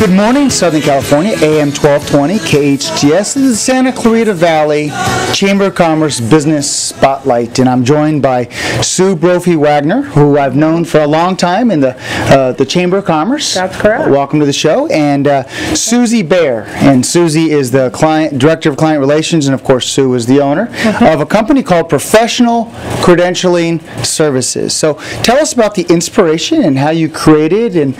Good morning, Southern California, AM-1220 KHTS. This is the Santa Clarita Valley Chamber of Commerce Business Spotlight, and I'm joined by Sue-Brophy-Wagner, who I've known for a long time in the Chamber of Commerce. That's correct. Welcome to the show. And Susie Bayer, and Susie is the Director of Client Relations, and of course Sue is the owner of a company called Professional Credentialing Services. So tell us about the inspiration and how you created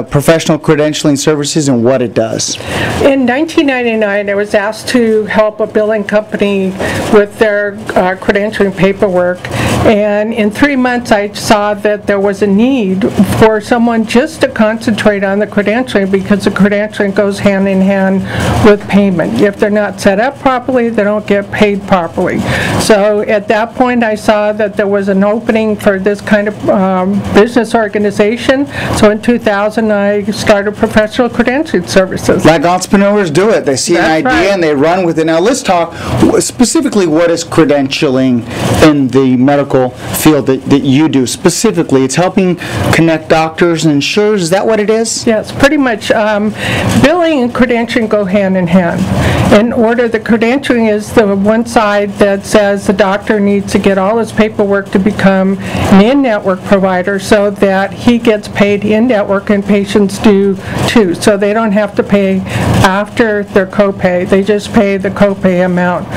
Professional Credentialing Services and what it does. In 1999, I was asked to help a billing company with their credentialing paperwork, and in 3 months I saw that there was a need for someone just to concentrate on the credentialing, because the credentialing goes hand in hand with payment. If they're not set up properly, they don't get paid properly. So at that point I saw that there was an opening for this kind of business organization. So in 2000 I started Professional Credentialing Services. Like entrepreneurs do it. They see an idea right. and they run with it. Now let's talk specifically, what is credentialing in the medical field that you do specifically? It's helping connect doctors and insurers. Is that what it is? Yes, pretty much. Billing and credentialing go hand in hand. In order, the credentialing is the one side that says the doctor needs to get all his paperwork to become an in-network provider so that he gets paid in-network and patients do too. So they don't have to pay after their copay. They just pay the copay amount.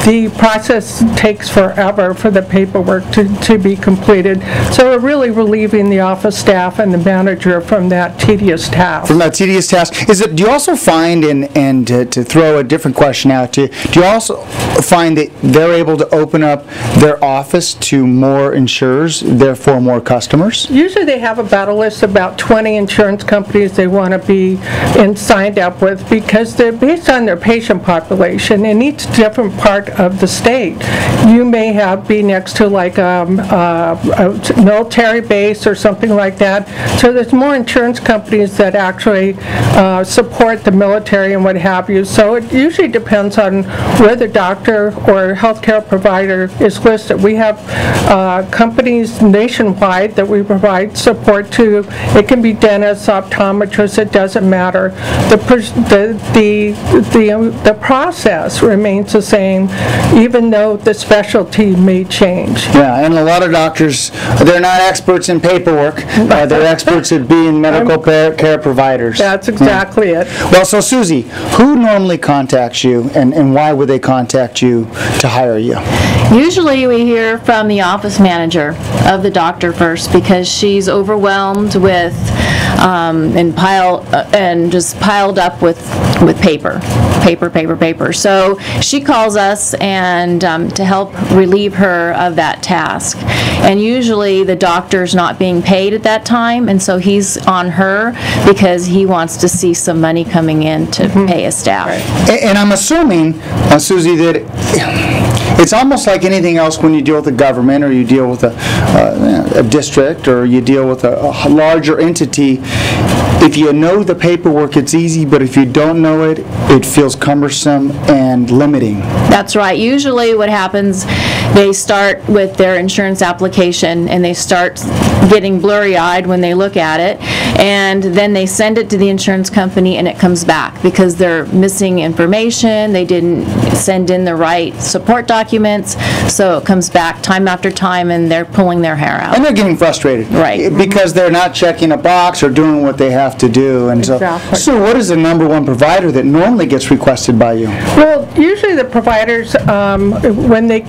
The process takes forever for the paperwork to be completed. So we're really relieving the office staff and the manager from that tedious task. From that tedious task. Do you also find, and to throw a different question out to you, do you also find that they're able to open up their office to more insurers, therefore more customers? Usually they have about a list of about 20 insurance companies they want to be signed up with, because they're based on their patient population in each different part of the state. You may be next to like a military base or something like that. So there's more insurance companies that actually support the military and what have you. So it usually depends on where the doctor or healthcare provider is listed. We have companies nationwide that we provide support to. It can be dentists, optometrists, it doesn't matter. The process remains the same, even though the specialty may change. Yeah, and a lot of doctors, they're not experts in paperwork. They're experts at being medical care providers. That's exactly it. Well, so Susie, who normally contacts you, and why would they contact you to hire you? Usually we hear from the office manager of the doctor first, because she's overwhelmed with and just piled up with paper. So she calls us and to help relieve her of that task. And usually the doctor's not being paid at that time, and so he's on her because he wants to see some money coming in to pay his staff. Right. And I'm assuming, Susie, that it's almost like anything else when you deal with the government, or you deal with a district, or you deal with a larger entity. If you know the paperwork, it's easy, but if you don't know it, it feels cumbersome and limiting. That's right. Usually what happens, they start with their insurance application and they start getting blurry-eyed when they look at it, and then they send it to the insurance company and it comes back because they're missing information, they didn't send in the right support documents, so it comes back time after time and they're pulling their hair out. And they're getting frustrated. Right. Because they're not checking a box or doing what they have to do. And exactly. So what is the number one provider that normally gets requested by you? Well, usually the providers, when they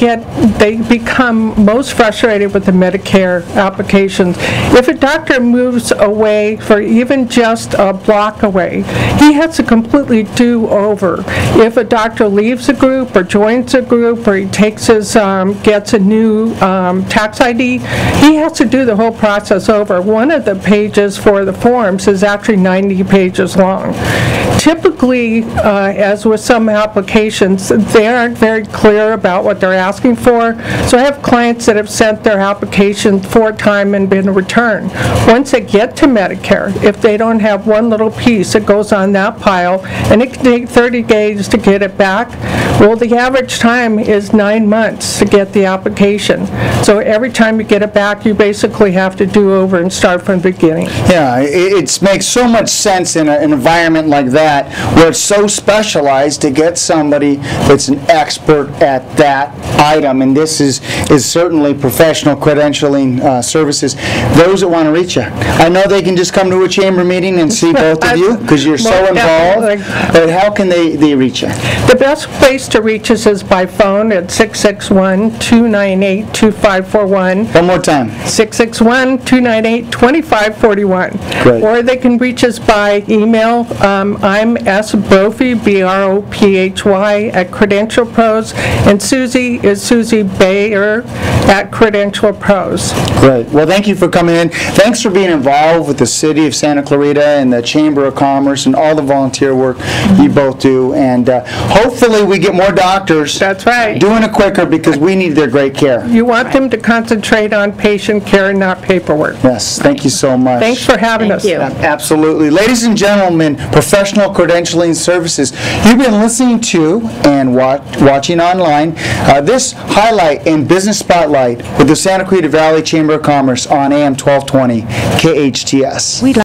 become most frustrated with the Medicare applications. If a doctor moves away for even just a block away, he has to completely do over. If a doctor leaves a group or joins a group, or he takes his gets a new tax ID, he has to do the whole process over. One of the pages for the forms is actually 90 pages long. Typically, as with some applications, they aren't very clear about what they're asking for. So I have clients that have sent their application 4 times and been returned. Once they get to Medicare, if they don't have one little piece, it goes on that pile, and it can take 30 days to get it back. Well, the average time is 9 months to get the application. So every time you get it back, you basically have to do over and start from the beginning. Yeah, it makes so much sense in an environment like that where it's so specialized to get somebody that's an expert at that item, and this is certainly Professional Credentialing Services. Those that want to reach you, I know they can just come to a chamber meeting and see both of you because you're so involved, but how can they reach you? The best place to reach us is by phone at 661-298-2541. One more time. 661-298-2541. Great. Or they can reach us by email. I'm S-Brophy, B-R-O-P-H-Y, at Credential Pros, and Susie is Susie Bayer at Credential Pros. Great. Well, thank you for coming in. Thanks for being involved with the City of Santa Clarita and the Chamber of Commerce and all the volunteer work you both do. And hopefully we get more doctors. That's right. Doing it quicker because we need their great care. You want them to concentrate on patient care and not paperwork. Yes. Thank you so much. Thanks for having us. Thank you. Absolutely. Ladies and gentlemen, Professional Credentialing Services, you've been listening to and watching online this highlight in Business Spotlight with the Santa Clarita Valley Chamber of Commerce on AM 1220 KHTS.